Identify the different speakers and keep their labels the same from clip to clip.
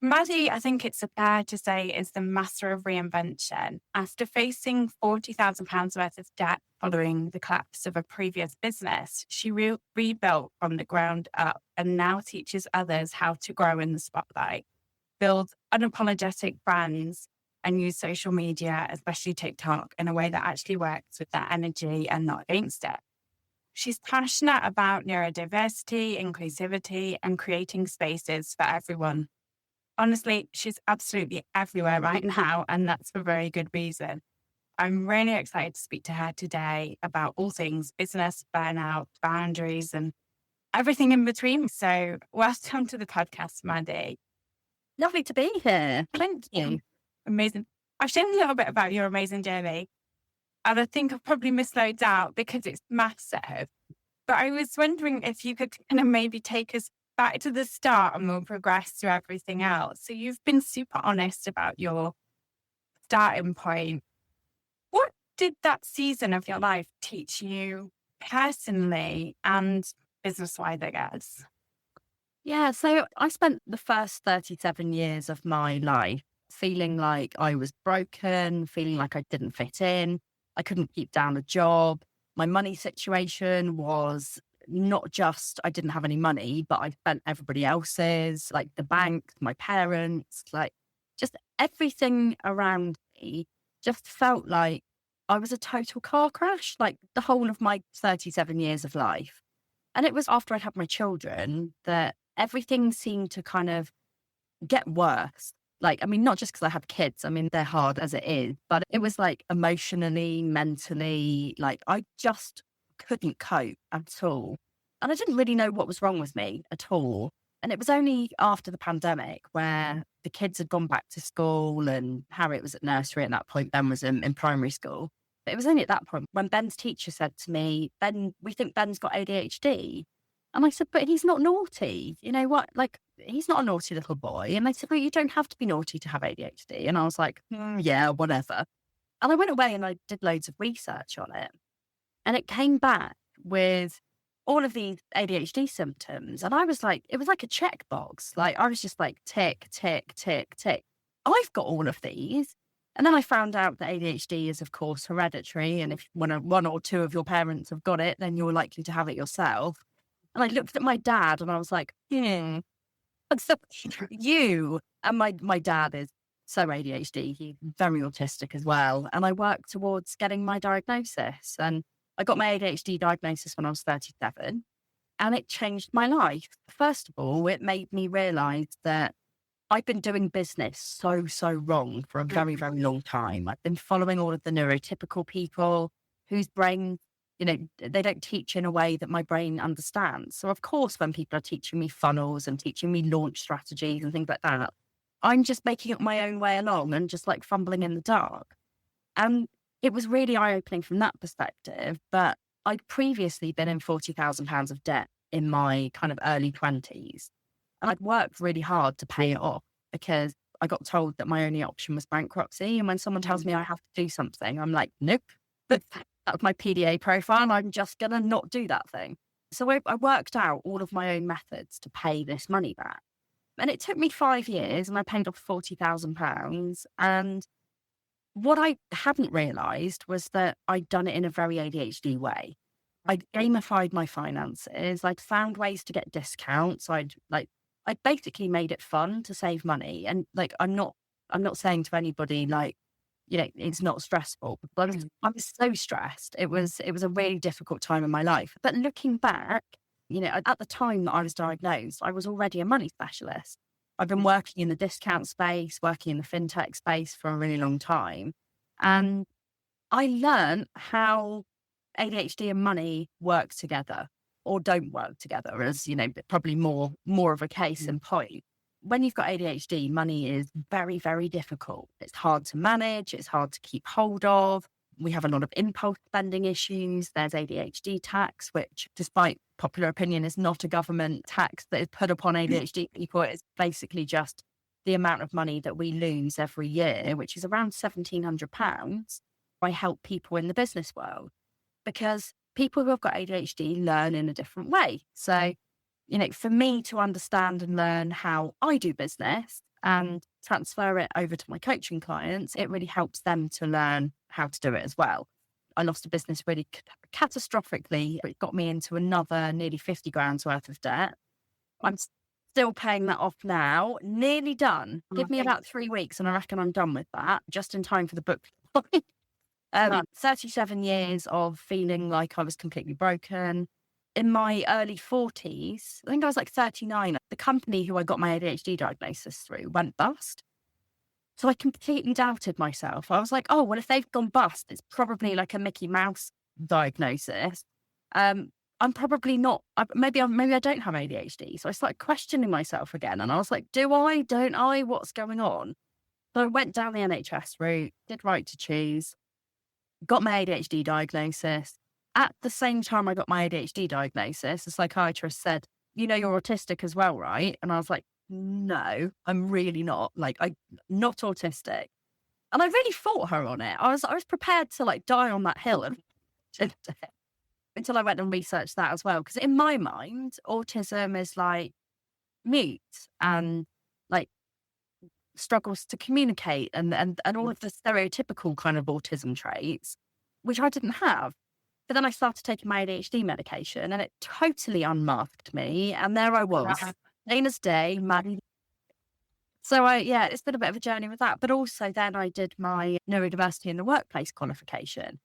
Speaker 1: Maddie, I think it's fair to say, is the master of reinvention. After facing £40,000 worth of debt following the collapse of a previous business, she rebuilt from the ground up and now teaches others how to grow in the spotlight, build unapologetic brands, and use social media, especially TikTok, in a way that actually works with that energy and not against it. She's passionate about neurodiversity, inclusivity, and creating spaces for everyone. Honestly, she's absolutely everywhere right now, and that's for very good reason. I'm really excited to speak to her today about all things business, burnout, boundaries, and everything in between. So, welcome to the podcast, Maddy.
Speaker 2: Lovely to be here. Thank you.
Speaker 1: Amazing. I've shared a little bit about your amazing journey, and I think I've probably missed loads out because it's massive. But I was wondering if you could kind of maybe take us back to the start and we'll progress through everything else. So you've been super honest about your starting point. What did that season of your life teach you personally and business-wise, I guess?
Speaker 2: Yeah, so I spent the first 37 years of my life feeling like I was broken, feeling like I didn't fit in. I couldn't keep down a job. My money situation was not just I didn't have any money, but I spent everybody else's, like the bank, my parents, like just everything around me just felt like I was a total car crash, like the whole of my 37 years of life. And it was after I'd had my children that everything seemed to kind of get worse. Like, I mean, not just because I had kids, I mean, they're hard as it is, but it was like emotionally, mentally, like I just couldn't cope at all. And I didn't really know what was wrong with me at all. And it was only after the pandemic where the kids had gone back to school and Harriet was at nursery at that point, Ben was in primary school. But it was only at that point when Ben's teacher said to me, Ben, we think Ben's got ADHD. And I said, but he's not naughty. You know what? Like, he's not a naughty little boy. And they said, well, you don't have to be naughty to have ADHD. And I was like, yeah, whatever. And I went away and I did loads of research on it. And it came back with all of these ADHD symptoms. And I was like, it was like a checkbox. Like, I was just like, tick, tick, tick, tick. I've got all of these. And then I found out that ADHD is, of course, hereditary. And if one or two of your parents have got it, then you're likely to have it yourself. And I looked at my dad and I was like, And so you and my dad is so ADHD. He's very autistic as well. And I worked towards getting my diagnosis. And I got my ADHD diagnosis when I was 37. And it changed my life. First of all, it made me realize that I've been doing business so wrong for a very, very long time. I've been following all of the neurotypical people whose brains, they don't teach in a way that my brain understands. So of course, when people are teaching me funnels and teaching me launch strategies and things like that, I'm just making up my own way along and just like fumbling in the dark. And it was really eye-opening from that perspective. But I'd previously been in £40,000 of debt in my kind of early 20s. And I'd worked really hard to pay it off because I got told that my only option was bankruptcy. And when someone tells me I have to do something, I'm like, nope. That was my PDA profile. I'm just going to not do that thing. So I worked out all of my own methods to pay this money back. And it took me 5 years and I paid off £40,000. And what I hadn't realised was that I'd done it in a very ADHD way. I'd gamified my finances. I'd found ways to get discounts. I basically made it fun to save money. And like, I'm not saying to anybody like, it's not stressful, but I was so stressed. It was a really difficult time in my life. But looking back, at the time that I was diagnosed, I was already a money specialist. I've been working in the discount space, working in the fintech space for a really long time. And I learned how ADHD and money work together or don't work together, as, probably more of a case in point. When you've got ADHD, money is very, very difficult. It's hard to manage. It's hard to keep hold of. We have a lot of impulse spending issues. There's ADHD tax, which, despite popular opinion, is not a government tax that is put upon ADHD people. It's basically just the amount of money that we lose every year, which is around £1,700. I help people in the business world because people who have got ADHD learn in a different way. So, for me to understand and learn how I do business and transfer it over to my coaching clients, it really helps them to learn how to do it as well. I lost a business really catastrophically. It got me into another nearly 50 grand's worth of debt. I'm still paying that off now, nearly done. Give me about 3 weeks and I reckon I'm done with that, just in time for the book. 37 years of feeling like I was completely broken. In my early 40s, I think I was like 39, the company who I got my ADHD diagnosis through went bust. So I completely doubted myself. I was like, oh, well, if they've gone bust, it's probably like a Mickey Mouse diagnosis. I'm probably not, maybe I don't have ADHD. So I started questioning myself again. And I was like, do I, don't I, what's going on? So I went down the NHS route, did right to choose, got my ADHD diagnosis. At the same time I got my ADHD diagnosis, the psychiatrist said, you know, you're autistic as well, right? And I was like, no, I'm really not. Like, I'm not autistic. And I really fought her on it. I was prepared to like die on that hill until I went and researched that as well. Because in my mind, autism is like mute and like struggles to communicate and all of the stereotypical kind of autism traits, which I didn't have. But then I started taking my ADHD medication and it totally unmasked me. And there I was, plain as day, Maddy. So it's been a bit of a journey with that. But also then I did my neurodiversity in the workplace qualification.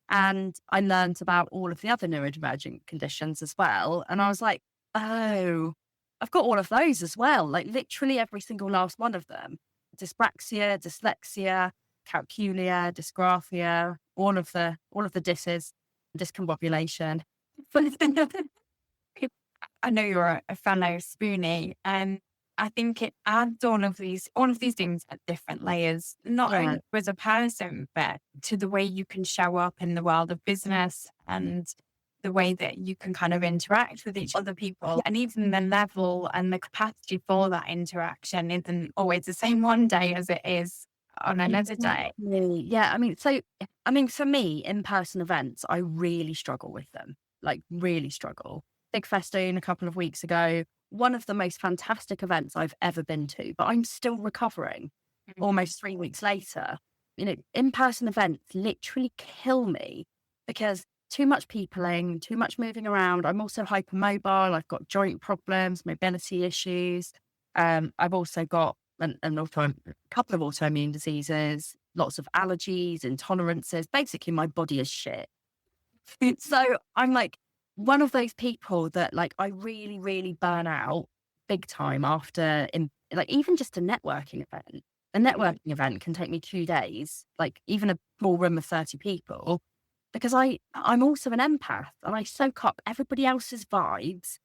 Speaker 2: And I learned about all of the other neurodivergent conditions as well. And I was like, oh, I've got all of those as well. Like literally every single last one of them. Dyspraxia, dyslexia, calculia, dysgraphia, all of the disses, discombobulation.
Speaker 1: I know you're a fellow spoonie, and I think it adds all of these things at different layers, not only as a person, but to the way you can show up in the world of business and the way that you can kind of interact with each other people. And even the level and the capacity for that interaction isn't always the same one day as it is on another day.
Speaker 2: Yeah. For me, in-person events, I really struggle with them, like really struggle. Big Festoon a couple of weeks ago, one of the most fantastic events I've ever been to, but I'm still recovering almost 3 weeks later. You know, in-person events literally kill me because too much peopling, too much moving around. I'm also hypermobile. I've got joint problems, mobility issues. I've also got a couple of autoimmune diseases, lots of allergies, intolerances. Basically, my body is shit. So I'm like one of those people that like I really, really burn out big time after even just a networking event. A networking event can take me 2 days, like even a small room of 30 people, because I'm also an empath and I soak up everybody else's vibes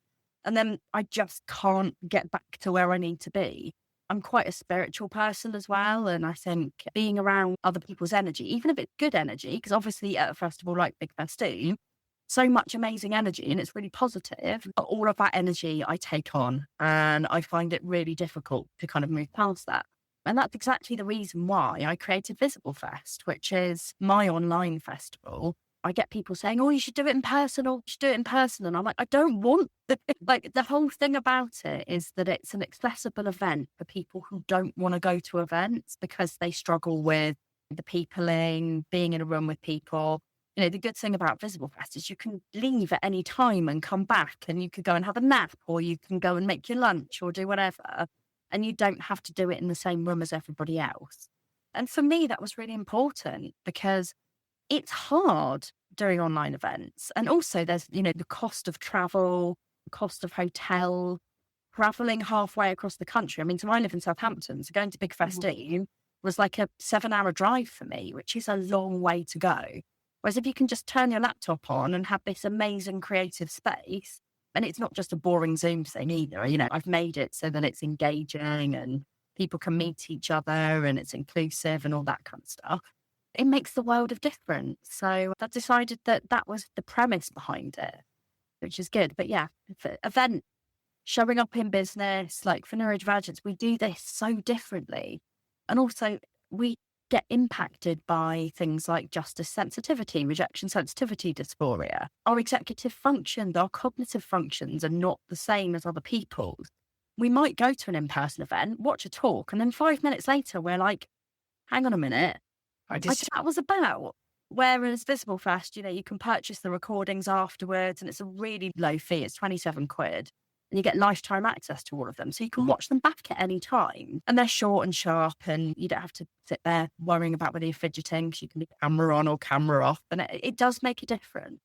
Speaker 2: and then I just can't get back to where I need to be. I'm quite a spiritual person as well. And I think being around other people's energy, even if it's good energy, because obviously at a festival like Big Festoon, so much amazing energy and it's really positive, but all of that energy I take on and I find it really difficult to kind of move past that. And that's exactly the reason why I created Visible Fest, which is my online festival. I get people saying, oh, you should do it in person or you should do it in person. And I'm like, I don't want like the whole thing about it is that it's an accessible event for people who don't want to go to events because they struggle with the peopling, being in a room with people. You know, the good thing about Visible Fest is you can leave at any time and come back and you could go and have a nap or you can go and make your lunch or do whatever. And you don't have to do it in the same room as everybody else. And for me, that was really important because it's hard doing online events. And also there's, you know, the cost of travel, the cost of hotel, traveling halfway across the country. I mean, so I live in Southampton, so going to Big Festoon was like a 7-hour drive for me, which is a long way to go. Whereas if you can just turn your laptop on and have this amazing creative space, and it's not just a boring Zoom thing either, you know, I've made it so that it's engaging and people can meet each other and it's inclusive and all that kind of stuff. It makes the world of difference. So I decided that was the premise behind it, which is good. But yeah, for event, showing up in business, like for neurodivergence, we do this so differently. And also we get impacted by things like justice sensitivity, rejection sensitivity dysphoria. Our executive functions, our cognitive functions are not the same as other people's. we might go to an in-person event, watch a talk, and then 5 minutes later, we're like, hang on a minute, like that was about. Whereas Visible Fest, you can purchase the recordings afterwards and it's a really low fee. It's 27 quid. And you get lifetime access to all of them. So you can watch them back at any time. And they're short and sharp and you don't have to sit there worrying about whether you're fidgeting because you can be camera on or camera off. And it does make a difference.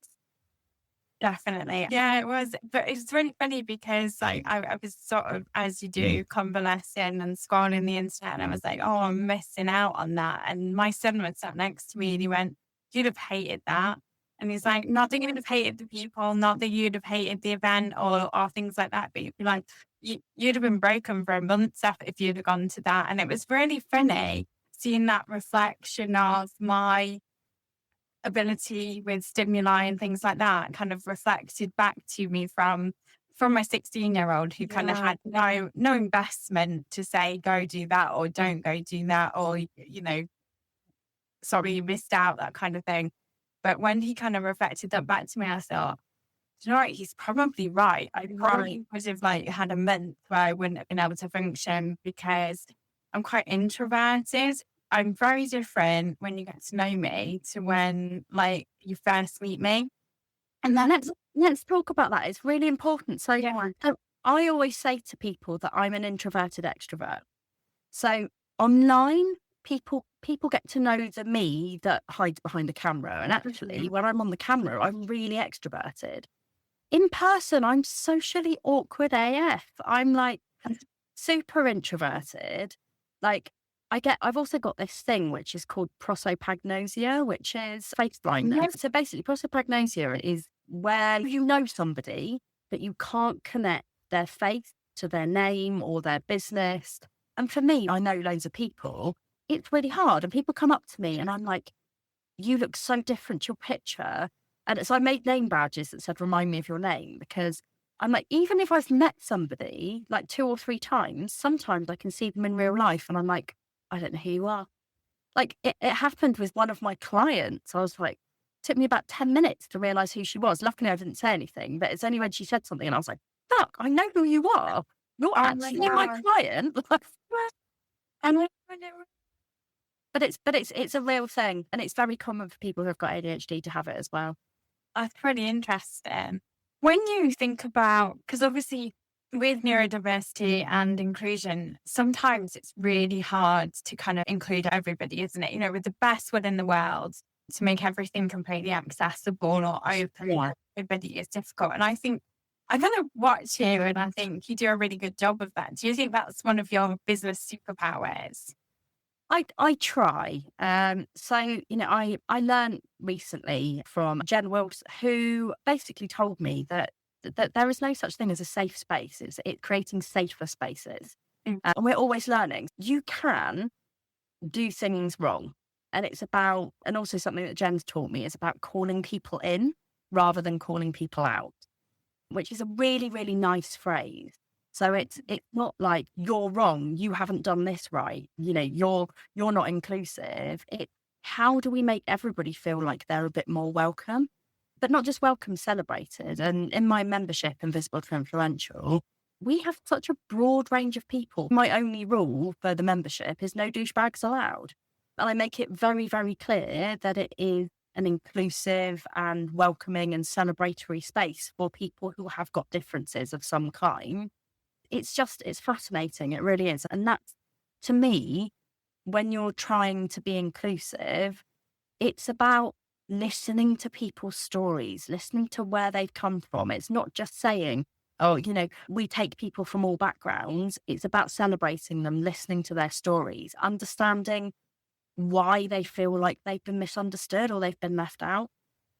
Speaker 1: Definitely. Yeah, it was. But it's really funny because I was sort of, as you do, convalescing and scrolling the internet. And I was like, oh, I'm missing out on that. And my son was sat next to me and he went, you'd have hated that. And he's like, not that you'd have hated the people, not that you'd have hated the event or things like that. But you'd be like, you'd have been broken for a month if you'd have gone to that. And it was really funny seeing that reflection of my ability with stimuli and things like that kind of reflected back to me from my 16-year-old who kind of had no investment to say go do that or don't go do that or sorry you missed out, that kind of thing. But when he kind of reflected that back to me, I thought, you know what, he's probably right. I probably would have had a month where I wouldn't have been able to function because I'm quite introverted. I'm very different when you get to know me to when you first meet me.
Speaker 2: And then let's talk about that. It's really important. So I always say to people that I'm an introverted extrovert. So online, people get to know the me that hides behind a camera. And actually, when I'm on the camera, I'm really extroverted. In person, I'm socially awkward AF. I'm super introverted. I've also got this thing which is called prosopagnosia, which is face blindness. So basically, prosopagnosia is where you know somebody, but you can't connect their face to their name or their business. And for me, I know loads of people. It's really hard. And people come up to me and I'm like, you look so different, your picture. And so I made name badges that said, remind me of your name, because I'm like, even if I've met somebody 2 or 3 times, sometimes I can see them in real life and I'm like, I don't know who you are. It happened with one of my clients. I was like, it took me about 10 minutes to realise who she was. Luckily, I didn't say anything, but it's only when she said something and I was like, fuck, I know who you are. You're actually my client. But it's a real thing. And it's very common for people who have got ADHD to have it as well.
Speaker 1: That's pretty interesting. When you think about, because obviously with neurodiversity and inclusion, sometimes it's really hard to kind of include everybody, isn't it? With the best will in the world to make everything completely accessible or open to everybody is difficult. And I think I kind of watch you and I think you do a really good job of that. Do you think that's one of your business superpowers?
Speaker 2: I try. I learned recently from Jen Wilson, who basically told me that there is no such thing as a safe space. It's creating safer spaces. And we're always learning. You can do things wrong. And it's about, and also something that Jen's taught me is about calling people in rather than calling people out, which is a really, really nice phrase. So it's not like you're wrong, you haven't done this right, you're not inclusive. It's how do we make everybody feel like they're a bit more welcome, but not just welcome, celebrated. And in my membership, Invisible to Influential, we have such a broad range of people. My only rule for the membership is no douchebags allowed. And I make it very, very clear that it is an inclusive and welcoming and celebratory space for people who have got differences of some kind. It's fascinating. It really is. And that's, to me, when you're trying to be inclusive, it's about listening to people's stories, listening to where they've come from. It's not just saying, we take people from all backgrounds. It's about celebrating them, listening to their stories, understanding why they feel like they've been misunderstood or they've been left out.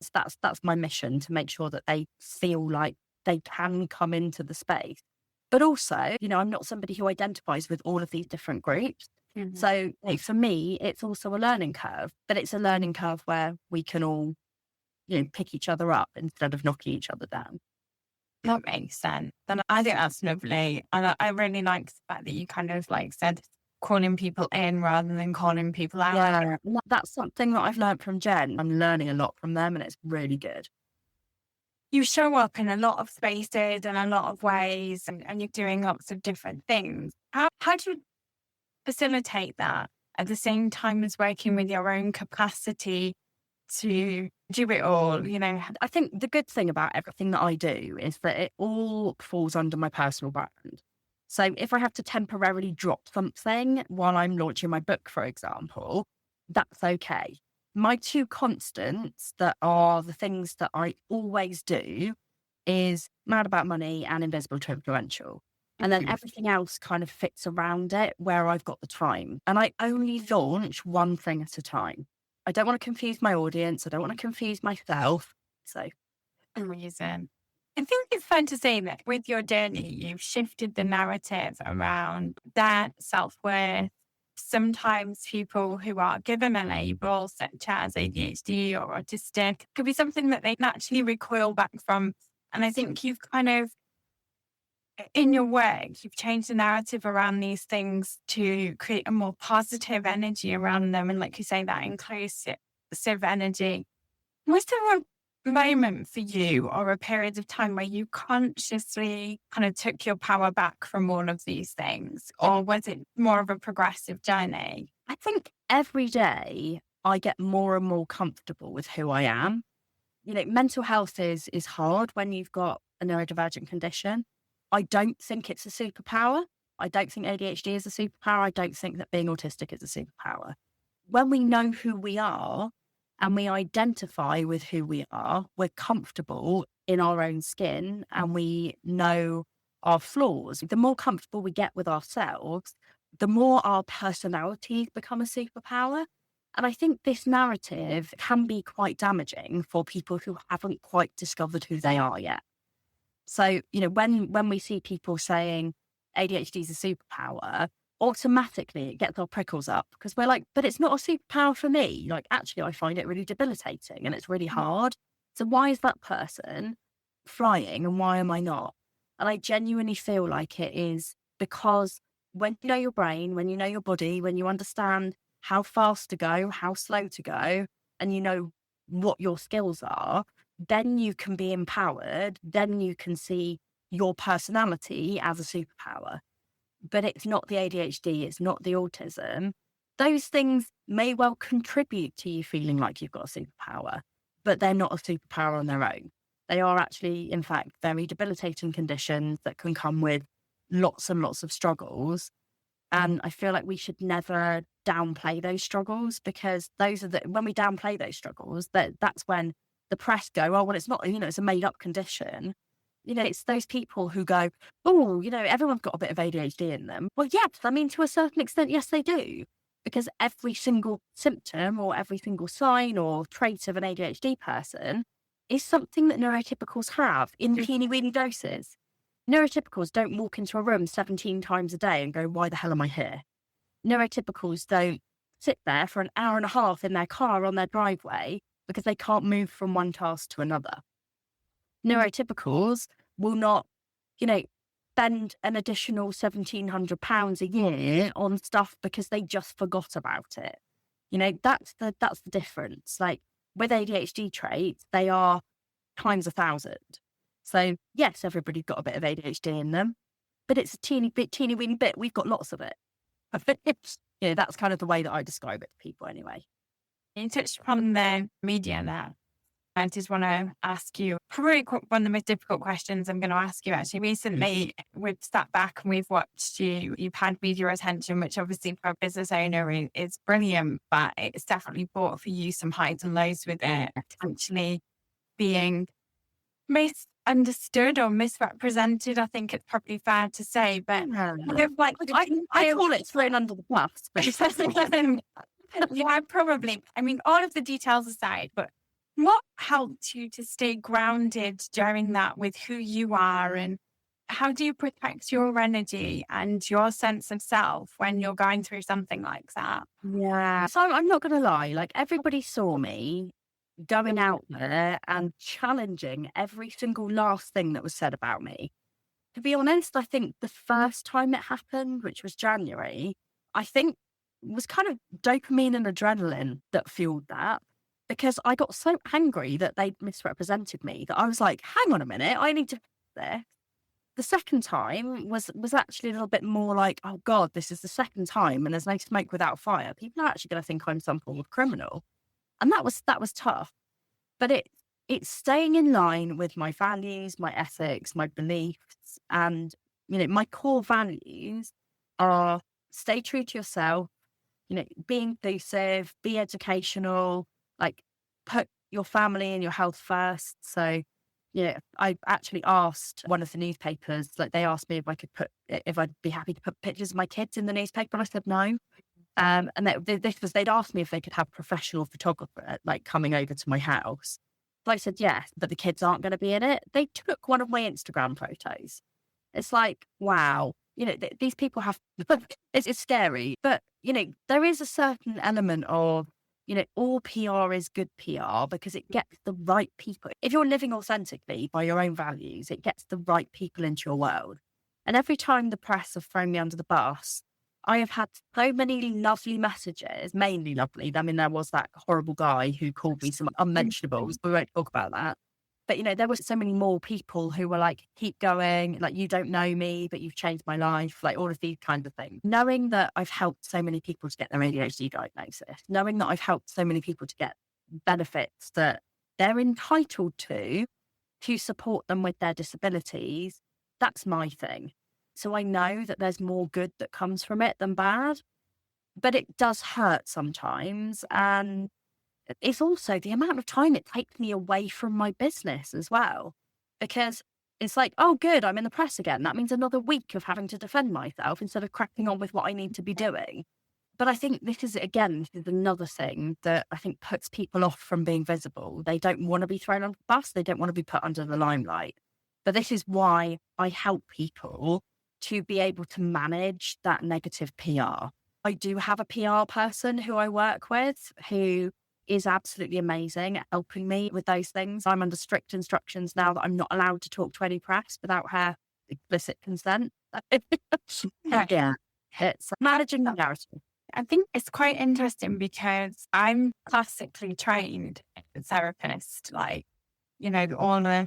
Speaker 2: So that's my mission, to make sure that they feel like they can come into the space. But also, I'm not somebody who identifies with all of these different groups. Mm-hmm. So for me, it's also a learning curve, but it's a learning curve where we can all, pick each other up instead of knocking each other down.
Speaker 1: That makes sense. And I think that's lovely. And I really like the fact that you kind of said calling people in rather than calling people out.
Speaker 2: Yeah, that's something that I've learned from Jen. I'm learning a lot from them and it's really good.
Speaker 1: you show up in a lot of spaces and a lot of ways, and you're doing lots of different things. How do you facilitate that at the same time as working with your own capacity to do it all, you know?
Speaker 2: I think the good thing about everything that I do is that it all falls under my personal brand. So if I have to temporarily drop something while I'm launching my book, for example, that's okay. My two constants that are the things that I always do is Mad About Money and Invisible to Influential. And then everything else kind of fits around it where I've got the time. And I only launch one thing at a time. I don't want to confuse my audience. I don't want to confuse myself. So,
Speaker 1: Reason. I think it's fun to say that with your journey, you've shifted the narrative around that self-worth. Sometimes people who are given a label, such as ADHD or autistic, could be something that they naturally recoil back from. And I think you've kind of, in your work, you've changed the narrative around these things to create a more positive energy around them. And like you say, that inclusive energy. Was there a moment for you or a period of time where you consciously kind of took your power back from all of these things? Or was it more of a progressive journey?
Speaker 2: I think every day I get more and more comfortable with who I am. You know, mental health is hard when you've got a neurodivergent condition. I don't think it's a superpower. I don't think ADHD is a superpower. I don't think that being autistic is a superpower. When we know who we are and we identify with who we are, we're comfortable in our own skin and we know our flaws. The more comfortable we get with ourselves, the more our personalities become a superpower. And I think this narrative can be quite damaging for people who haven't quite discovered who they are yet. So, you know, when we see people saying ADHD is a superpower, automatically it gets our prickles up because we're like, but it's not a superpower for me. Like, actually, I find it really debilitating and it's really hard. So why is that person flying and why am I not? And I genuinely feel like it is because when you know your brain, when you know your body, when you understand how fast to go, how slow to go, and you know what your skills are, then you can be empowered. Then you can see your personality as a superpower. But it's not the ADHD, it's not the autism. Those things may well contribute to you feeling like you've got a superpower, but they're not a superpower on their own. They are actually, in fact, very debilitating conditions that can come with lots and lots of struggles. And I feel like we should never downplay those struggles because those are when we downplay those struggles, that's when the press go, oh, well, it's not, you know, it's a made up condition. You know, it's those people who go, oh, you know, everyone's got a bit of ADHD in them. Well, yes, I mean, to a certain extent, yes, they do. Because every single symptom or every single sign or trait of an ADHD person is something that neurotypicals have in teeny weeny doses. Neurotypicals don't walk into a room 17 times a day and go, why the hell am I here? Neurotypicals don't sit there for an hour and a half in their car on their driveway because they can't move from one task to another. Neurotypicals will not, you know, spend an additional £1,700 a year on stuff because they just forgot about it. You know, that's the difference. Like with ADHD traits, they are times 1,000. So yes, everybody's got a bit of ADHD in them, but it's a teeny weeny bit. We've got lots of it. You know, that's kind of the way that I describe it to people anyway.
Speaker 1: You touched upon the media there. I just want to ask you probably one of the most difficult questions I'm going to ask you actually. Recently, we've sat back and we've watched you. You've had media attention, which obviously for a business owner is brilliant, but it's definitely brought for you some highs and lows with it, potentially being misunderstood or misrepresented. I think it's probably fair to say, but like
Speaker 2: I call it thrown under the bus.
Speaker 1: Yeah, probably. I mean, all of the details aside, but what helped you to stay grounded during that with who you are, and how do you protect your energy and your sense of self when you're going through something like that?
Speaker 2: Yeah. So I'm not going to lie, like everybody saw me going out there and challenging every single last thing that was said about me. To be honest, I think the first time it happened, which was January, I think was kind of dopamine and adrenaline that fueled that. because I got so angry that they misrepresented me that I was like, hang on a minute, I need to fix this. The second time was actually a little bit more like, oh God, this is the second time and there's no smoke without fire. People are actually going to think I'm some form of criminal. And that was tough. But it's staying in line with my values, my ethics, my beliefs, and my core values are stay true to yourself, be inclusive, be educational, like put your family and your health first. So, I actually asked one of the newspapers, like they asked me if I'd be happy to put pictures of my kids in the newspaper. And I said no. And they'd asked me if they could have a professional photographer like coming over to my house. So I said yes, but the kids aren't going to be in it. They took one of my Instagram photos. It's like, wow, these people have, it's scary, but, there is a certain element of, all PR is good PR because it gets the right people. If you're living authentically by your own values, it gets the right people into your world. And every time the press have thrown me under the bus, I have had so many lovely messages, mainly lovely. I mean, there was that horrible guy who called me some unmentionables. We won't talk about that. But, there were so many more people who were like, keep going, like, you don't know me, but you've changed my life, like all of these kinds of things. Knowing that I've helped so many people to get their ADHD diagnosis, knowing that I've helped so many people to get benefits that they're entitled to support them with their disabilities, that's my thing. So I know that there's more good that comes from it than bad, but it does hurt sometimes. And it's also the amount of time it takes me away from my business as well, because it's like, oh, good, I'm in the press again. That means another week of having to defend myself instead of cracking on with what I need to be doing. But I think this is another thing that I think puts people off from being visible. They don't want to be thrown on the bus. They don't want to be put under the limelight. But this is why I help people to be able to manage that negative PR. I do have a PR person who I work with who is absolutely amazing at helping me with those things. I'm under strict instructions now that I'm not allowed to talk to any press without her explicit consent. Yeah, it's managing the narrative.
Speaker 1: I think it's quite interesting because I'm classically trained as a therapist, like, all the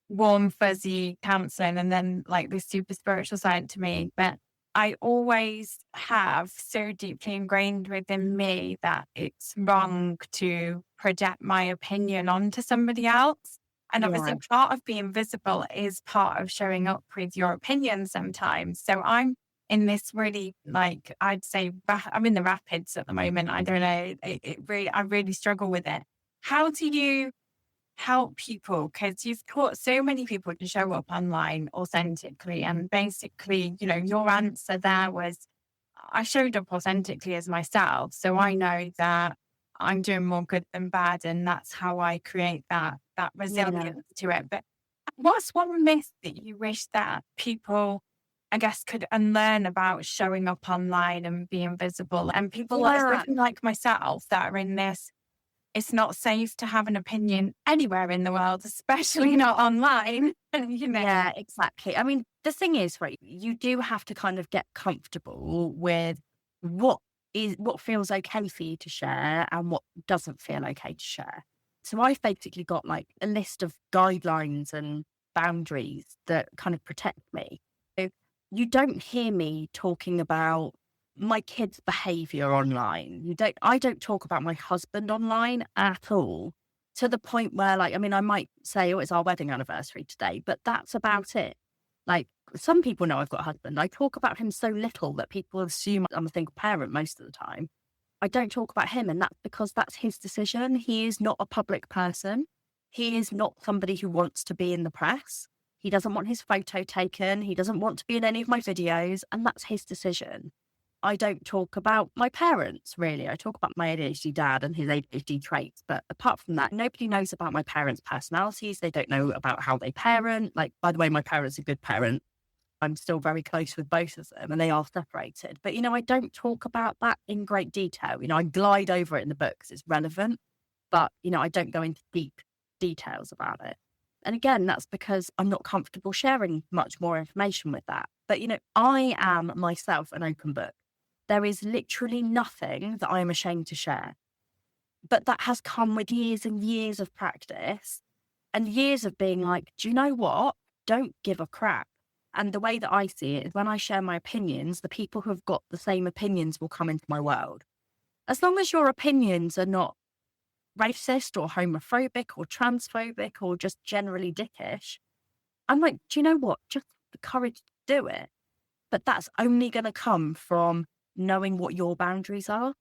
Speaker 1: warm, fuzzy counseling and then like the super spiritual side to me. But I always have so deeply ingrained within me that it's wrong to project my opinion onto somebody else. And obviously part of being visible is part of showing up with your opinion sometimes. So I'm in this really, like, I'd say I'm in the rapids at the moment. I don't know. I really struggle with it. How do you help people? Because you've taught so many people to show up online authentically. And basically, your answer there was, I showed up authentically as myself. So I know that I'm doing more good than bad. And that's how I create that resilience to it. But what's one myth that you wish that people, I guess, could unlearn about showing up online and being visible? And people, especially like myself, that are in this, it's not safe to have an opinion anywhere in the world, especially not online.
Speaker 2: Yeah, exactly. I mean, the thing is, right, you do have to kind of get comfortable with what feels okay for you to share and what doesn't feel okay to share. So I've basically got like a list of guidelines and boundaries that kind of protect me. So you don't hear me talking about my kids' behavior online. I don't talk about my husband online at all, to the point where, like, I mean, I might say, oh, it's our wedding anniversary today, but that's about it. Like, some people know I've got a husband. I talk about him so little that people assume I'm a single parent most of the time. I don't talk about him, and that's because that's his decision. He is not a public person. He is not somebody who wants to be in the press. He doesn't want his photo taken. He doesn't want to be in any of my videos, and that's his decision. I don't talk about my parents, really. I talk about my ADHD dad and his ADHD traits. But apart from that, nobody knows about my parents' personalities. They don't know about how they parent. Like, by the way, my parents are good parent. I'm still very close with both of them and they are separated. But, I don't talk about that in great detail. I glide over it in the book because it's relevant. But, I don't go into deep details about it. And again, that's because I'm not comfortable sharing much more information with that. But, I am myself an open book. There is literally nothing that I am ashamed to share. But that has come with years and years of practice and years of being like, do you know what? Don't give a crap. And the way that I see it is when I share my opinions, the people who have got the same opinions will come into my world. As long as your opinions are not racist or homophobic or transphobic or just generally dickish, I'm like, do you know what? Just the courage to do it. But that's only going to come from knowing what your boundaries are.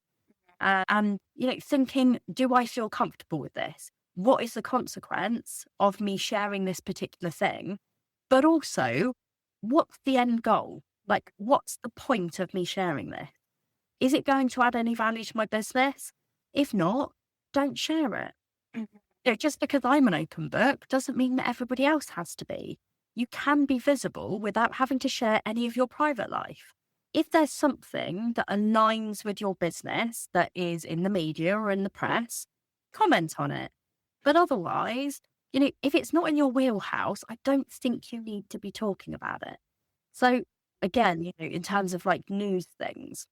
Speaker 2: And, thinking, do I feel comfortable with this? What is the consequence of me sharing this particular thing? But also, what's the end goal? Like, what's the point of me sharing this? Is it going to add any value to my business? If not, don't share it. Just because I'm an open book doesn't mean that everybody else has to be. You can be visible without having to share any of your private life. If there's something that aligns with your business that is in the media or in the press, comment on it. But otherwise, if it's not in your wheelhouse, I don't think you need to be talking about it. So again, in terms of like news things,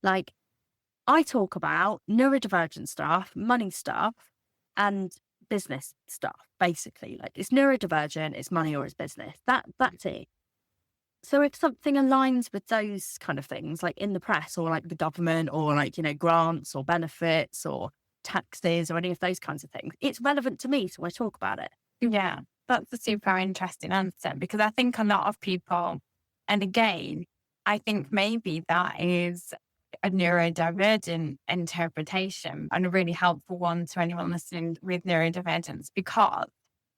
Speaker 2: like I talk about neurodivergent stuff, money stuff, and business stuff, basically. Like it's neurodivergent, it's money or it's business. That's it. So if something aligns with those kind of things, like in the press or like the government or like, grants or benefits or taxes or any of those kinds of things, it's relevant to me. So I talk about it.
Speaker 1: Yeah, that's a super interesting answer, because I think a lot of people, and again, I think maybe that is a neurodivergent interpretation and a really helpful one to anyone listening with neurodivergence, because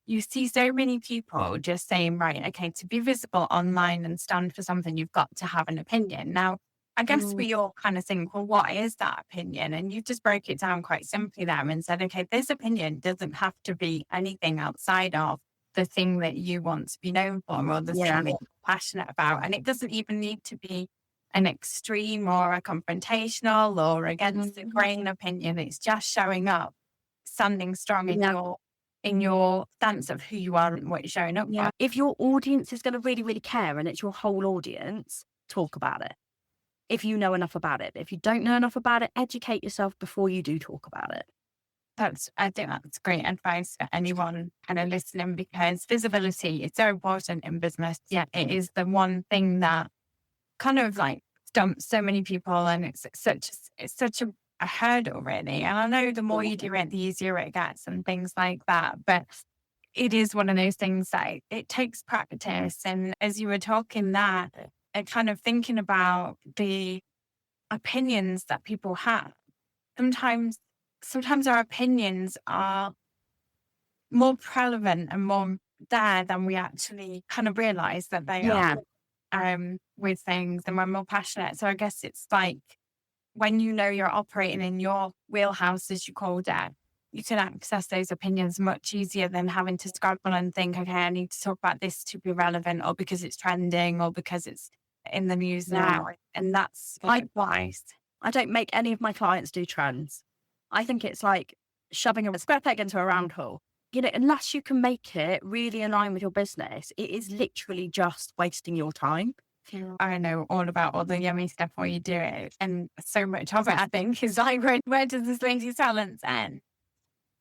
Speaker 1: you see so many people just saying, right, okay, to be visible online and stand for something, you've got to have an opinion. Now, I guess we all kind of think, well, what is that opinion? And you just broke it down quite simply there and said, okay, this opinion doesn't have to be anything outside of the thing that you want to be known for or the thing that you're passionate about. And it doesn't even need to be an extreme or a confrontational or against the grain opinion. It's just showing up, standing strong in your stance of who you are and what you're showing up for.
Speaker 2: If your audience is going to really, really care and it's your whole audience, talk about it. If you know enough about it. If you don't know enough about it, educate yourself before you do talk about it.
Speaker 1: I think that's great advice for anyone kind of listening, because visibility is so important in business. Yeah, it is the one thing that kind of like stumps so many people, and it's such a hurdle, really. And I know the more you do it, the easier it gets and things like that. But it is one of those things that it takes practice. And as you were talking that, and kind of thinking about the opinions that people have, sometimes our opinions are more prevalent and more there than we actually kind of realize that they are with things, and we're more passionate. So I guess it's like when you're operating in your wheelhouse, as you called it, you can access those opinions much easier than having to scrabble and think, okay, I need to talk about this to be relevant, or because it's trending, or because it's in the news now. And that's advice.
Speaker 2: I don't make any of my clients do trends. I think it's like shoving a square peg into a round hole. Unless you can make it really align with your business, it is literally just wasting your time.
Speaker 1: I know all about all the yummy stuff while you do it. And so much of it, I think, is like, where does this lady's talents end?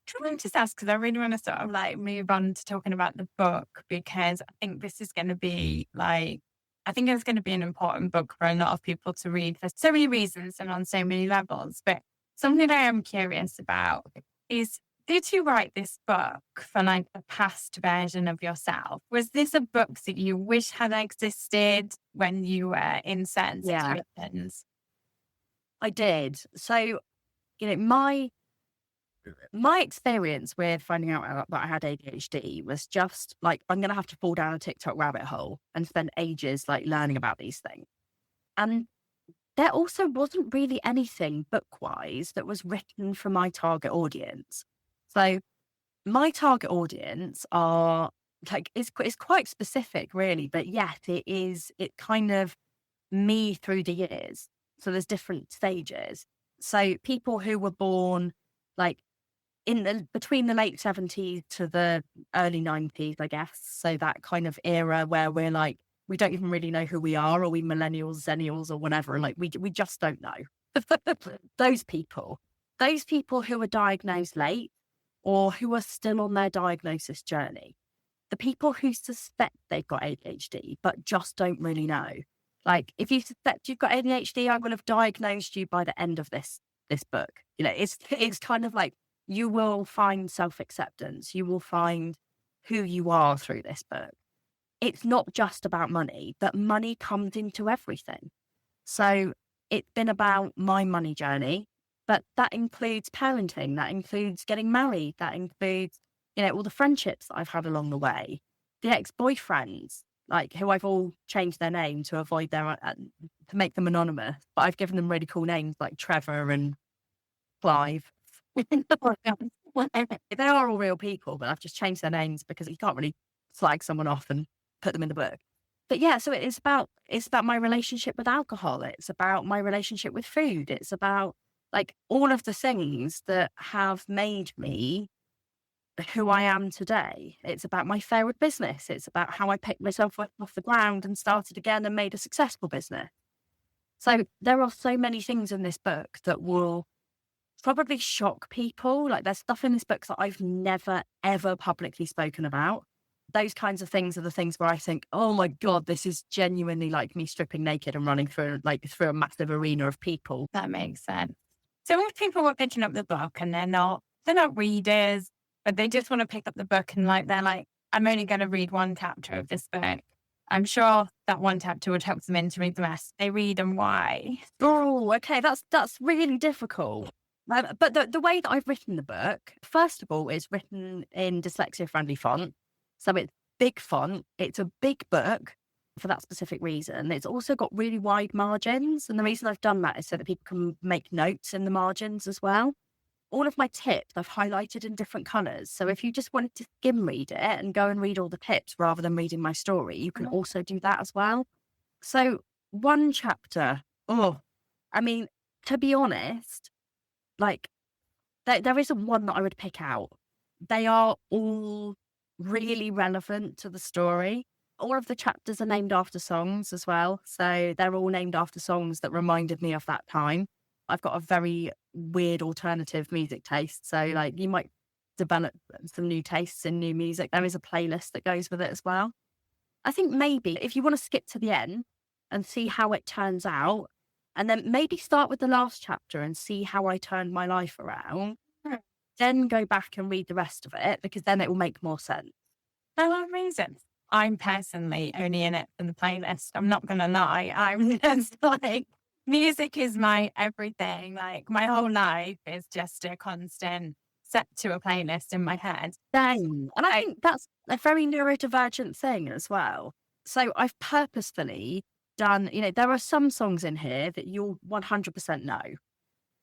Speaker 1: Can I just ask, because I really want to sort of like move on to talking about the book, because I think this is going to be like, I think it's going to be an important book for a lot of people to read for so many reasons and on so many levels. But something I am curious about is, did you write this book for like a past version of yourself? Was this a book that you wish had existed when you were in certain situations?
Speaker 2: I did. So, my experience with finding out that I had ADHD was just like, I'm going to have to fall down a TikTok rabbit hole and spend ages like learning about these things. And there also wasn't really anything book-wise that was written for my target audience. So my target audience are like, it's quite specific really, but yet it kind of me through the years. So there's different stages. So people who were born like between the late 70s to the early 90s, I guess. So that kind of era where we're like, we don't even really know who we are. Are we millennials, zennials or whatever? Like we just don't know. Those people. those people who are diagnosed late or who are still on their diagnosis journey, the people who suspect they've got ADHD but just don't really know. Like, if you suspect you've got ADHD, I will have diagnosed you by the end of this book. You know, it's kind of like you will find self-acceptance. You will find who you are through this book. It's not just about money, but money comes into everything. So it's been about my money journey, but that includes parenting, that includes getting married, that includes, you know, all the friendships that I've had along the way, the ex-boyfriends, like who I've all changed their name to avoid to make them anonymous, but I've given them really cool names like Trevor and Clive. They are all real people, but I've just changed their names because you can't really flag someone off and put them in the book. But yeah, so it's about my relationship with alcohol. It's about my relationship with food. It's about like all of the things that have made me who I am today. It's about my failed business. It's about how I picked myself up off the ground and started again and made a successful business. So there are so many things in this book that will probably shock people. Like, there's stuff in this book that I've never, ever publicly spoken about. Those kinds of things are the things where I think, oh my God, this is genuinely like me stripping naked and running through a massive arena of people.
Speaker 1: That makes sense. So if people were picking up the book and they're not readers, but they just want to pick up the book and they're like, I'm only going to read one chapter of this book, I'm sure that one chapter would help them in to read the rest. They read and why?
Speaker 2: Oh, okay. That's really difficult. But the way that I've written the book, first of all, is written in dyslexia-friendly font. So it's big font. It's a big book for that specific reason. It's also got really wide margins. And the reason I've done that is so that people can make notes in the margins as well. All of my tips I've highlighted in different colours. So if you just wanted to skim read it and go and read all the tips rather than reading my story, you can also do that as well. So one chapter, I mean, to be honest, like there isn't one that I would pick out. They are all really relevant to the story. All of the chapters are named after songs as well. So they're all named after songs that reminded me of that time. I've got a very weird alternative music taste. So like you might develop some new tastes in new music. There is a playlist that goes with it as well. I think maybe if you want to skip to the end and see how it turns out, and then maybe start with the last chapter and see how I turned my life around, then go back and read the rest of it, because then it will make more sense.
Speaker 1: No reason. I'm personally only in it for the playlist. I'm not going to lie. I'm just like, music is my everything. Like, my whole life is just a constant set to a playlist in my head.
Speaker 2: Same. And I think that's a very neurodivergent thing as well. So I've purposefully done, you know, there are some songs in here that you'll 100% know,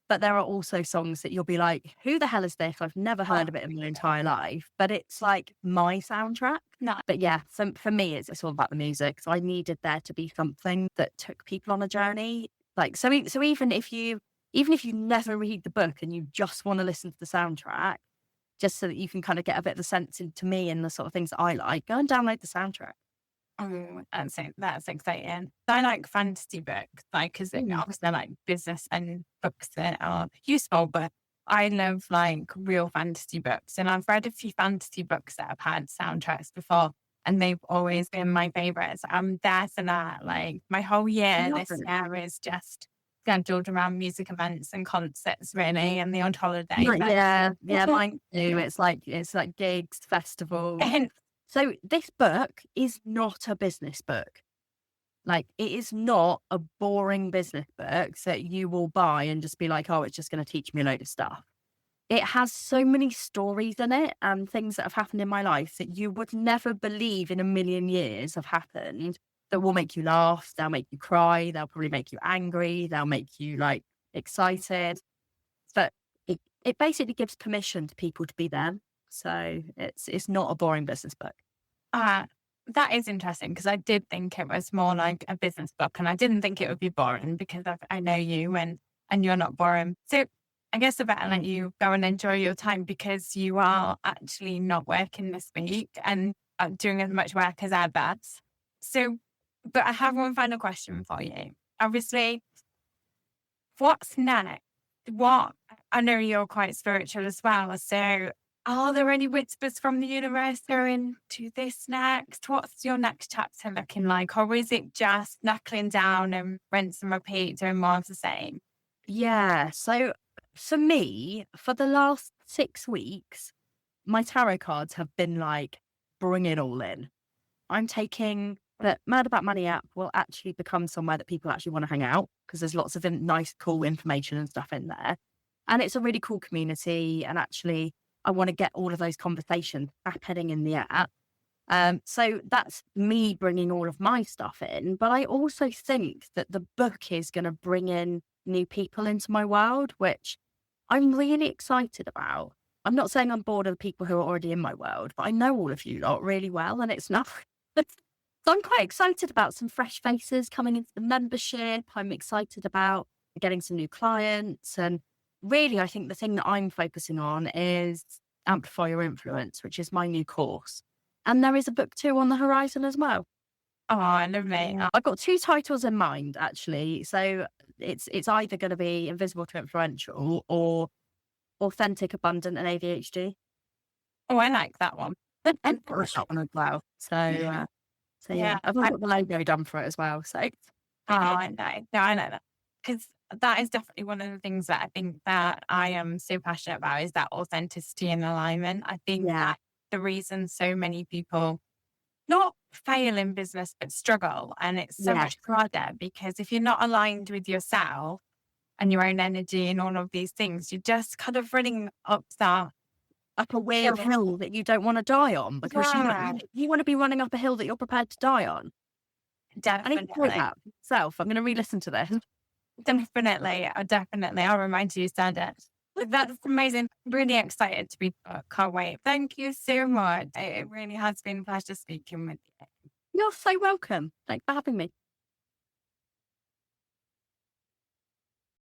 Speaker 2: but there are also songs that you'll be like, who the hell is this? I've never heard of it in my entire life, but it's like my soundtrack.
Speaker 1: No.
Speaker 2: But yeah, for me, it's all about the music. So I needed there to be something that took people on a journey. Like, so even if you never read the book and you just want to listen to the soundtrack, just so that you can kind of get a bit of a sense into me and the sort of things that I like, go and download the soundtrack.
Speaker 1: Oh, that's exciting. I like fantasy books, like, because obviously they're like business and books that are useful, but I love like real fantasy books. And I've read a few fantasy books that have had soundtracks before, and they've always been my favorites. I'm there for that. Like, my whole year this year is just scheduled around music events and concerts, really, and the odd holiday.
Speaker 2: Yeah, mine too. It's like gigs, festivals. So this book is not a business book. Like, it is not a boring business book that you will buy and just be like, oh, it's just going to teach me a load of stuff. It has so many stories in it and things that have happened in my life that you would never believe in a million years have happened, that will make you laugh, they'll make you cry, they'll probably make you angry, they'll make you like excited. But it basically gives permission to people to be them. So it's not a boring business book.
Speaker 1: That is interesting, because I did think it was more like a business book, and I didn't think it would be boring because I know you and you're not boring. So I guess I better let you go and enjoy your time, because you are actually not working this week and doing as much work as ever. So, but I have one final question for you. Obviously, what's next what I know you're quite spiritual as well. So are there any whispers from the universe going to this next? What's your next chapter looking like? Or is it just knuckling down and rinse and repeat, doing more of the same?
Speaker 2: Yeah. So for me, for the last 6 weeks, my tarot cards have been like, bring it all in. I'm taking that Mad About Money app will actually become somewhere that people actually want to hang out because there's lots of nice, cool information and stuff in there. And it's a really cool community. And actually, I want to get all of those conversations happening in the app. So that's me bringing all of my stuff in. But I also think that the book is going to bring in new people into my world, which I'm really excited about. I'm not saying I'm bored of the people who are already in my world, but I know all of you lot really well, and it's not. So I'm quite excited about some fresh faces coming into the membership. I'm excited about getting some new clients. And really, I think the thing that I'm focusing on is Amplify Your Influence, which is my new course. And there is a book 2 on the horizon as well.
Speaker 1: Oh, I love it.
Speaker 2: I've got 2 titles in mind, actually. So it's either going to be Invisible to Influential or Authentic, Abundant and ADHD.
Speaker 1: Oh, I like that one.
Speaker 2: And that one as well. So yeah, I've got the logo done for it as well. So
Speaker 1: I know. No, I know that. Because that is definitely one of the things that I think that I am so passionate about is that authenticity and alignment. I think that the reason so many people not fail in business, but struggle. And it's so much harder because if you're not aligned with yourself and your own energy and all of these things, you're just kind of running up
Speaker 2: a weird hill that you don't want to die on because you want to be running up a hill that you're prepared to die on.
Speaker 1: Definitely.
Speaker 2: I need to point that myself. I'm going to re-listen to this.
Speaker 1: Definitely. I'll remind you, Sandra. That's amazing. Really excited to be can't wait. Thank you so much. It really has been a pleasure speaking with you.
Speaker 2: You're so welcome. Thanks for having me.